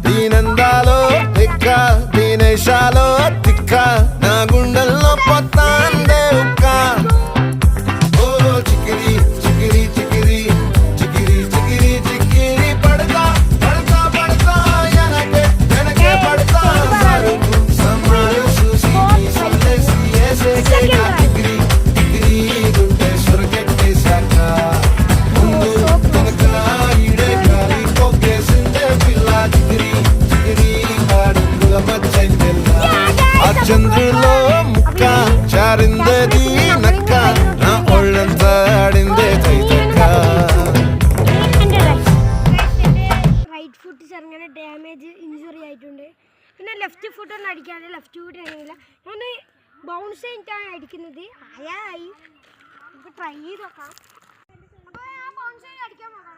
దీనందాలో తిక్క దీనేశాలో తిక్క నా గుండెల్లో పొత్తాందే ఉక్క ఓ చికిరి చికిరి చికిరి చికిరి చికిరి చికిరి పడతా పడతా పడతా ఎనకే ఎనకే పడతా సరుకు సమారు చూసి సల్లేసి ఏసే చికిరి చికిరి గుండె సురకెట్టేశాక ముందు వెనక ఈడే గాలి కొక్కేసిందే పిల్ల చికిరి చికిరి అడుగుల మధ్యందెల్ల ఆ చంద్రులో ముక్క చారిందది నక్క నా ఒళ్ళంతా ఆడిందే తైతక్క റൈറ്റ് ഫുട്ട് ചെറുങ്ങനെ ഡാമേജ് ഇഞ്ചുറി ആയിട്ടുണ്ട് പിന്നെ ലെഫ്റ്റ് ഫുട്ടൊന്നും അടിക്കാതെ ലെഫ്റ്റ് ഫുട്ട് കഴിയില്ല ഞാൻ ബൗൺസ് ചെയ്തിട്ടാണ് അടിക്കുന്നത് ആയി നമുക്ക് ട്രൈ ചെയ്ത് നോക്കാം അപ്പോൾ ഞാൻ ബൗൺസ് ചെയ്ത് അടിക്കാൻ നോക്കാം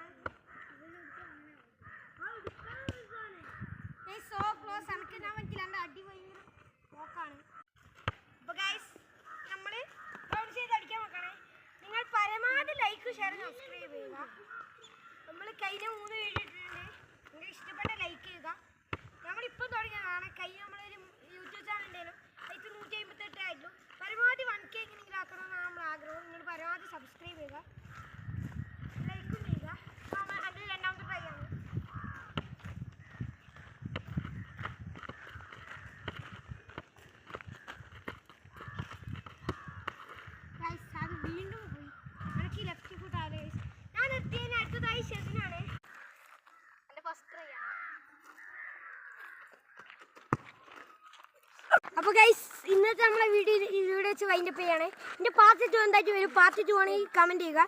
സോ ക്ലോസ് എനിക്ക് ഞാൻ പറ്റില്ല എൻ്റെ അടി ഭയങ്കര നോക്കാണ് അപ്പോൾ ഗൈസ് നമ്മൾ ബൗൺസ് ചെയ്ത് അടിക്കാൻ നോക്കണേ നിങ്ങൾ പരമാവധി ലൈക്ക് ഷെയർ സബ്സ്ക്രൈബ് ചെയ്യുക നമ്മൾ കഴിഞ്ഞ 3 വീഡിയോ ഇട്ടിട്ടുണ്ട് നിങ്ങൾക്ക് ഇഷ്ടപ്പെട്ട ലൈക്ക് ചെയ്യുക നമ്മളിപ്പോൾ തുടങ്ങിയതാണ് കഴിഞ്ഞ നമ്മളൊരു യൂട്യൂബ് ചാനൽ ഉണ്ടായിരുന്നു അതിൽ 158 ആയിട്ടുള്ളൂ പരമാവധി 1K എങ്ങനെയെങ്കിലും ആക്കണമെന്നാണ് നമ്മൾ ആഗ്രഹം നിങ്ങൾ പരമാവധി സബ്സ്ക്രൈബ് ചെയ്യുക ലൈക്കും ചെയ്യുക അപ്പോൾ അത് രണ്ടാമത്തെ ട്രൈ ആണ് അത് വീണ്ടും പോയി എനിക്ക് ലെഫ്റ്റ് ഫുട്ട് ആലേ ഞാൻ നിർത്തിയതിന് അടുത്തതായി ഷെഫിനാണ് എൻ്റെ ഫസ്റ്റ് ട്രൈ ആണ് അപ്പോൾ ഗൈസ് ഇന്നത്തെ നമ്മളെ വീഡിയോ ഇവിടെ വെച്ച് വൈൻഡപ്പ് ചെയ്യാണ് ഇതിൻ്റെ പാർട്ട് 2 എന്തായിട്ട് വരും പാർട്ട് 2 ആണെങ്കിൽ കമൻറ്റ് ചെയ്യുക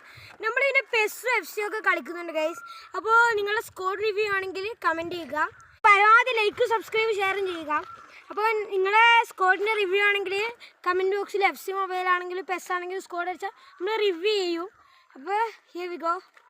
നമ്മളിതിൻ്റെ പെസ്സും FC ഒക്കെ കളിക്കുന്നുണ്ട് ഗൈസ് അപ്പോൾ നിങ്ങളുടെ സ്കോർ റിവ്യൂ ആണെങ്കിൽ കമൻറ്റ് ചെയ്യുക പരമാവധി ലൈക്ക് സബ്സ്ക്രൈബ് ഷെയറും ചെയ്യുക അപ്പോൾ നിങ്ങളുടെ സ്കോഡിൻ്റെ റിവ്യൂ ആണെങ്കിൽ കമൻറ്റ് ബോക്സിൽ FC മൊബൈൽ ആണെങ്കിലും പെസ് ആണെങ്കിലും സ്കോഡ് അടിച്ചാൽ നമ്മൾ റിവ്യൂ ചെയ്യും അപ്പോൾ ഹിയർ വി ഗോ